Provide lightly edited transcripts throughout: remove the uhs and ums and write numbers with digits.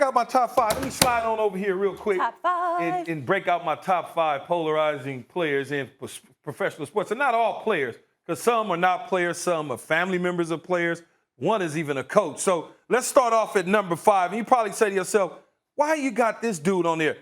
got my top 5. Let me slide on over here real quick. Top 5. And break out my top 5 polarizing players in professional sports. And not all players, because some are not players, some are family members of players. One is even a coach. So let's start off at number 5. And you probably say to yourself, why you got this dude on there?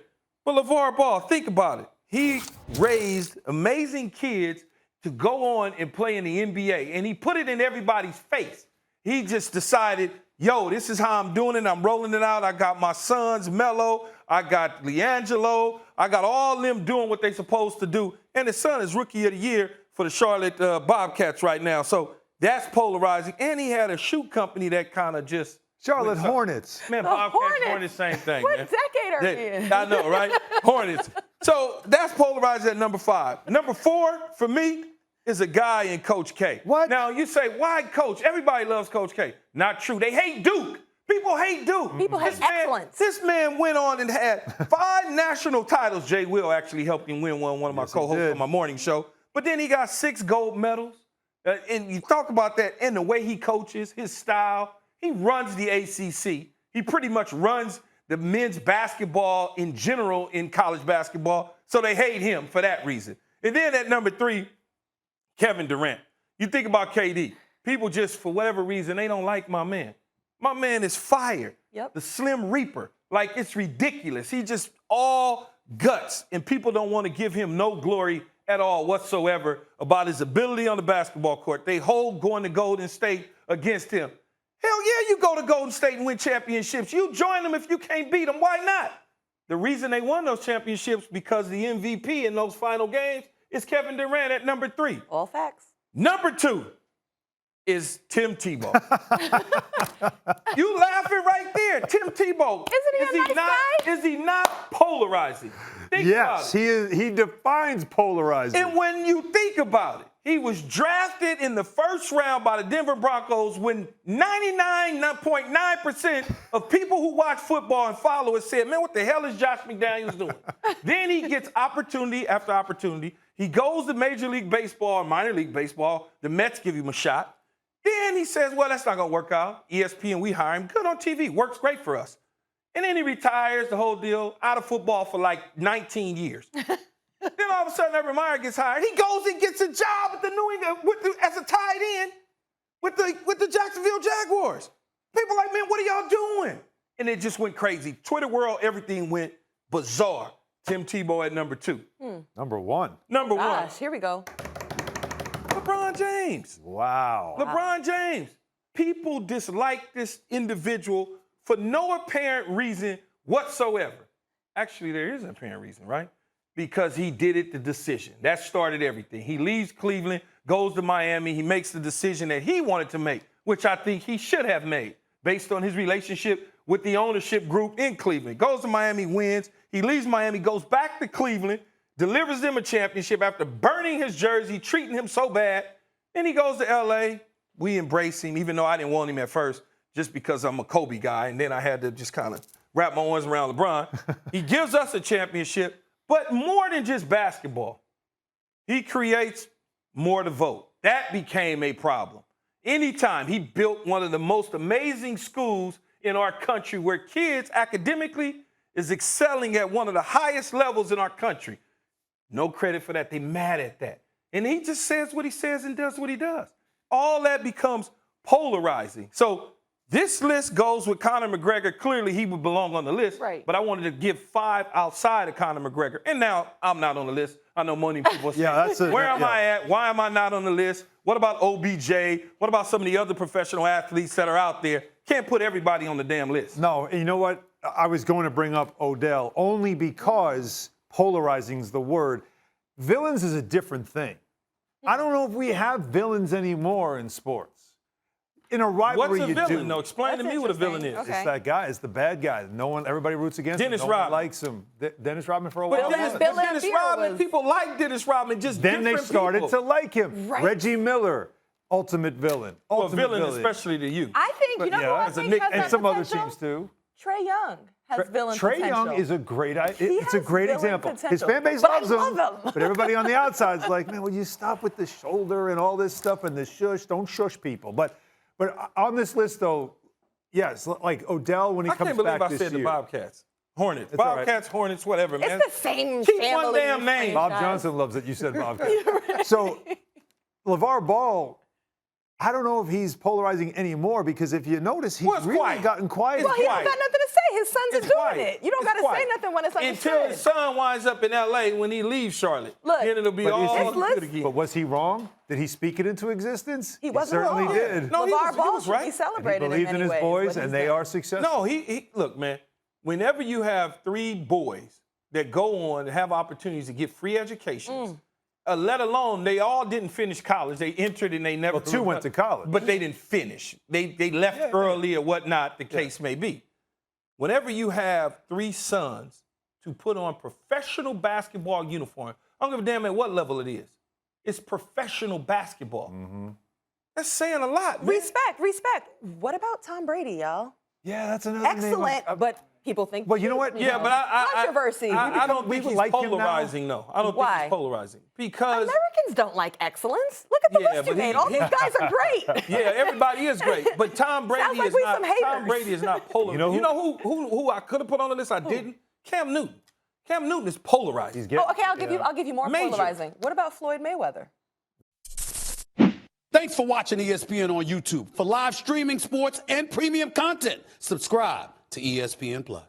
Well, LaVar Ball, think about it. He raised amazing kids to go on and play in the NBA, and he put it in everybody's face. He just decided, yo, this is how I'm doing it. I'm rolling it out. I got my sons, Melo. I got LiAngelo. I got all them doing what they supposed to do. And his son is Rookie of the Year for the Charlotte Bobcats right now. So that's polarizing. And he had a shoe company that kind of just Charlotte Hornets. Man, The Bobcats, Hornets, same thing, What man. decade are we in? I know, right? Hornets. So that's polarizing at number 5. Number 4 for me is a guy in Coach K. What? Now, you say, why Coach? Everybody loves Coach K. Not true. They hate Duke. People hate Duke. People hate excellence. This man went on and had 5 national titles. Jay Will actually helped him win one of my co-hosts on my morning show. But then he got 6 gold medals. And you talk about that and the way he coaches, his style. He runs the ACC. He pretty much runs the men's basketball in general in college basketball. So they hate him for that reason. And then at number 3, Kevin Durant. You think about KD. People just, for whatever reason, they don't like my man. My man is fire. Yep. The Slim Reaper. Like, it's ridiculous. He just all guts, and people don't want to give him no glory at all whatsoever about his ability on the basketball court. They hold going to Golden State against him. Hell yeah, you go to Golden State and win championships. You join them if you can't beat them. Why not? The reason they won those championships because the MVP in those final games is Kevin Durant at number 3. All facts. Number 2 is Tim Tebow. You laughing right there. Tim Tebow. Isn't he a nice guy? Is he not polarizing? Think about Yes, it. he is. He defines polarizing. And when you think about it, he was drafted in the first round by the Denver Broncos when 99.9% of people who watch football and follow it said, man, what the hell is Josh McDaniels doing? Then he gets opportunity after opportunity. He goes to Major League Baseball, minor league baseball. The Mets give him a shot. Then he says, well, that's not going to work out. ESPN, we hire him. Good on TV. Works great for us. And then he retires, the whole deal, out of football for like 19 years. Then all of a sudden, Urban Meyer gets hired. He goes and gets a job at the New England as a tight end with the Jacksonville Jaguars. People like, man, what are y'all doing? And it just went crazy. Twitter world, everything went bizarre. Tim Tebow at number 2. Number 1. Number 1, Gosh, here we go. LeBron James. Wow. LeBron James. People dislike this individual for no apparent reason whatsoever. Actually, there is an apparent reason, right? Because he did it the decision. That started everything. He leaves Cleveland, goes to Miami. He makes the decision that he wanted to make, which I think he should have made based on his relationship with the ownership group in Cleveland. Goes to Miami, wins. He leaves Miami, goes back to Cleveland, delivers them a championship after burning his jersey, treating him so bad. Then he goes to L.A. We embrace him, even though I didn't want him at first, just because I'm a Kobe guy. And then I had to just kind of wrap my arms around LeBron. He gives us a championship. But more than just basketball, he creates more to vote. That became a problem. Anytime he built one of the most amazing schools in our country where kids academically is excelling at one of the highest levels in our country. No credit for that. They mad at that. And he just says what he says and does what he does. All that becomes polarizing. So this list goes with Conor McGregor. Clearly, he would belong on the list. Right. But I wanted to give 5 outside of Conor McGregor. And now I'm not on the list. I know many people say, where am I at? Why am I not on the list? What about OBJ? What about some of the other professional athletes that are out there? Can't put everybody on the damn list. No, you know what? I was going to bring up Odell only because polarizing is the word. Villains is a different thing. I don't know if we have villains anymore in sports. In a rivalry, What's a villain? No, explain to me what a villain is. Okay. It's that guy. It's the bad guy. Everybody roots against Dennis him. No one Rodman. likes him. Dennis Rodman for a But while. Dennis Bill Laimbeer Rodman, was- people like Dennis Rodman, just Then they different started people. to like him. Right. Reggie Miller, ultimate villain. Well, Ultimate villain, especially to you. I think, you know who I as a think Nick, has and that some other potential? teams too. Trey Young has villain Trey potential. Young is a great. He It's a has great villain example. His potential. fan base But I loves him, love him. but everybody on the outside is like, man, will you stop with the shoulder and all this stuff and the shush? Don't shush people. But on this list though, Yes, like Odell when he I comes can't believe back I this said the year. Bobcats. Hornets. It's all right. Bobcats, Hornets, whatever, man. It's the same Keep one family damn name. Bob franchise. Johnson loves that you said Bobcat. So LaVar Ball, I don't know if he's polarizing anymore because if you notice, he's Well, it's really quiet. gotten quiet. Well, he don't quiet. got nothing to say. His sons It's are doing quiet. it. You don't It's got to say quiet. nothing when it's understood. Until his son winds up in L.A. when he leaves Charlotte. Look, then it'll be but is all he- good again. But was he wrong? Did he speak it into existence? He wasn't certainly wrong. did. No, he LaVar was Ball should right. be He celebrated believed in in many his ways, boys, what and he's they done. are successful. No, he look, man, whenever you have 3 boys that go on to have opportunities to get free educations, let alone they all didn't finish college. They entered and they never. Well, 2 went to college. But they didn't finish. They left early or whatnot, the case may be. Whenever you have 3 sons to put on professional basketball uniform, I don't give a damn at what level it is. It's professional basketball. That's saying a lot, man. Respect. What about Tom Brady, y'all? Yeah, that's another Excellent, name. but people think. Well, you know what? Yeah, but controversy. I don't we think he's like him now. polarizing, though. I don't think Why? he's polarizing. Because, Americans don't like excellence. Look at the Yeah, list you but made. All these guys are great. yeah, everybody is great. But Tom Brady Sounds like is we not. some haters. Tom Brady is not polarizing. You know who I could have put on the list? I didn't. Cam Newton. Cam Newton is polarizing. He's getting, Oh, okay, I'll give you more Major. polarizing. What about Floyd Mayweather? Thanks for watching ESPN on YouTube. For live streaming sports and premium content, subscribe to ESPN Plus.